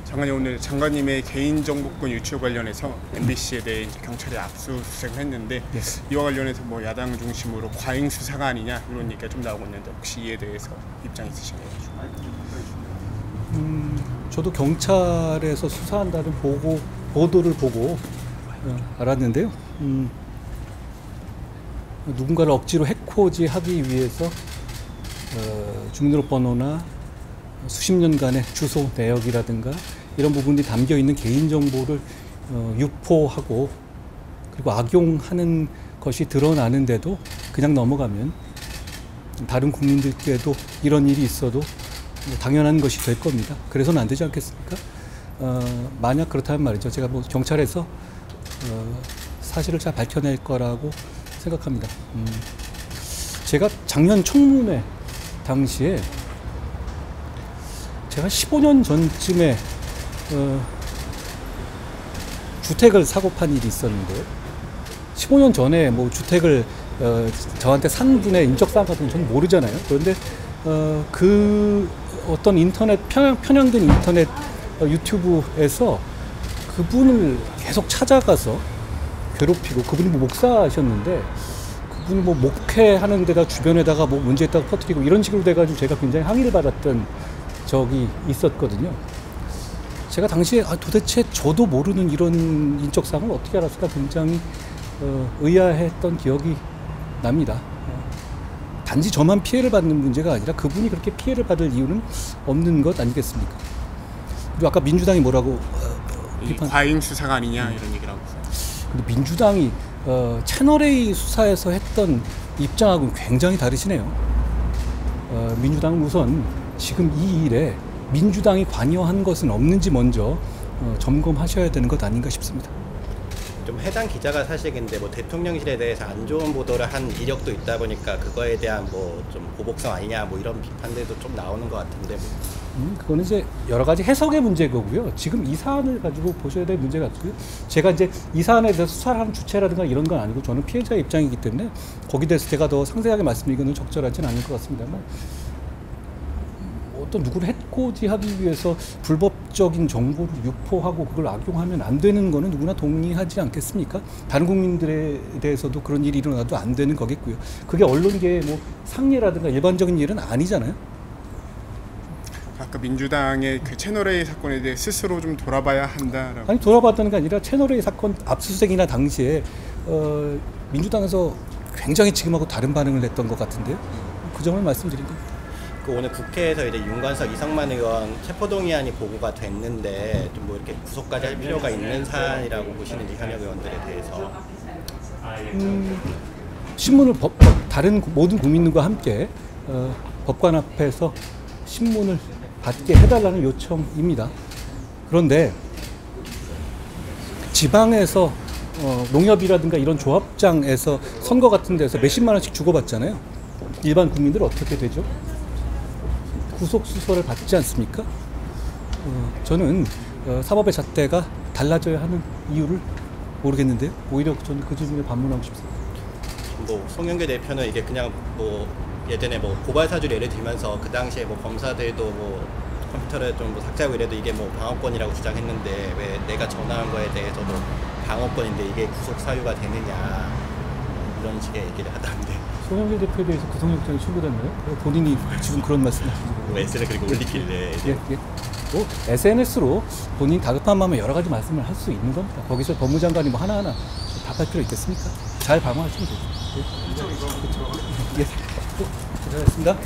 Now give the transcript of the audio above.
장관님, 오늘 장관님의 개인정보권 유출 관련해서 MBC에 대해 이제 경찰이 압수수색을 했는데 네. 이와 관련해서 뭐 야당 중심으로 과잉 수사가 아니냐 이런 얘기가 좀 나오고 있는데 혹시 이에 대해서 입장 있으신가요? 저도 경찰에서 수사한다는 보도를 보고 알았는데요. 누군가를 억지로 해코지하기 위해서 주민등록번호나 수십 년간의 주소 내역이라든가 이런 부분이 담겨 있는 개인정보를 유포하고 그리고 악용하는 것이 드러나는데도 그냥 넘어가면 다른 국민들께도 이런 일이 있어도 당연한 것이 될 겁니다. 그래서는 안 되지 않겠습니까? 만약 그렇다면 말이죠. 제가 뭐 경찰에서 사실을 잘 밝혀낼 거라고 생각합니다. 제가 작년 청문회 당시에 제가 15년 전쯤에 주택을 사고 판 일이 있었는데 15년 전에 뭐 주택을 저한테 산 분의 인적사항 같은 건 저는 모르잖아요. 그런데 그 어떤 인터넷 편향된 인터넷 유튜브에서 그분을 계속 찾아가서 괴롭히고, 그분이 뭐 목사하셨는데 그분이 뭐 목회하는 데다 주변에다가 뭐 문제있다고 퍼뜨리고 이런 식으로 돼가지고 제가 굉장히 항의를 받았던 적이 있었거든요. 제가 당시에 도대체 저도 모르는 이런 인적사항을 어떻게 알았을까 굉장히 의아했던 기억이 납니다. 단지 저만 피해를 받는 문제가 아니라 그분이 그렇게 피해를 받을 이유는 없는 것 아니겠습니까? 그리고 아까 민주당이 뭐라고 비판? 과잉 수사가 아니냐 이런 얘기를 하고 있어요. 근데 민주당이 채널A 수사에서 했던 입장하고는 굉장히 다르시네요. 민주당은 우선 지금 이 일에 민주당이 관여한 것은 없는지 먼저 점검하셔야 되는 것 아닌가 싶습니다. 좀 해당 기자가 사실 근데 뭐 대통령실에 대해서 안 좋은 보도를 한 이력도 있다 보니까 그거에 대한 뭐 좀 보복성 아니냐 뭐 이런 비판들도 좀 나오는 것 같은데 그거는 이제 여러 가지 해석의 문제고요. 지금 이 사안을 가지고 보셔야 될 문제 같고요. 제가 이제 이 사안에 대해서 수사를 하는 주체라든가 이런 건 아니고 저는 피해자의 입장이기 때문에 거기에 대해서 제가 더 상세하게 말씀드리기는 적절하지는 않을 것 같습니다만, 어떤 누구를 해코지하기 위해서 불법적인 정보를 유포하고 그걸 악용하면 안 되는 거는 누구나 동의하지 않겠습니까? 다른 국민들에 대해서도 그런 일이 일어나도 안 되는 거겠고요. 그게 언론계의 뭐 상례라든가 일반적인 일은 아니잖아요. 아까 민주당의 그 채널A 사건에 대해 스스로 좀 돌아봐야 한다라고. 아니, 돌아봤다는 게 아니라 채널A 사건 압수수색이나 당시에 민주당에서 굉장히 지금하고 다른 반응을 냈던 것 같은데요. 그 점을 말씀드린 겁니다. 오늘 국회에서 이제 윤관석, 이성만 의원 체포동의안이 보고가 됐는데 좀 뭐 이렇게 구속까지 할 필요가 있는 사안이라고 보시는지 현역 의원들에 대해서. 신문을 다른 모든 국민들과 함께 법관 앞에서 신문을 받게 해달라는 요청입니다. 그런데 지방에서 농협이라든가 이런 조합장에서 선거 같은 데서 몇십만 원씩 주고받잖아요. 일반 국민들 어떻게 되죠? 구속수사를 받지 않습니까? 저는 사법의 잣대가 달라져야 하는 이유를 모르겠는데요. 오히려 저는 그 부분에 반문하고 싶습니다. 뭐 송영길 대표는 이게 그냥 뭐 예전에 뭐 고발 사주를 예를 들면서 그 당시에 뭐 검사들도 뭐 컴퓨터를 좀 뭐 삭제하고 이래도 이게 뭐 방어권이라고 주장했는데 왜 내가 전화한 거에 대해서도 방어권인데 이게 구속 사유가 되느냐 이런 식의 얘기를 하던데. 송영길 대표에 대해서 구속영장이 청구됐나요? 본인이 지금 그런 말씀하시는 거예요? SNS를 그리고 올리길래. 예. 뭐 SNS로 본인 다급한 마음에 여러 가지 말씀을 할 수 있는 겁니다. 거기서 법무장관이 뭐 하나하나 답할 필요 있겠습니까? 잘 방어하시면 되죠. 예. 그렇죠. 예. 고생하셨습니다.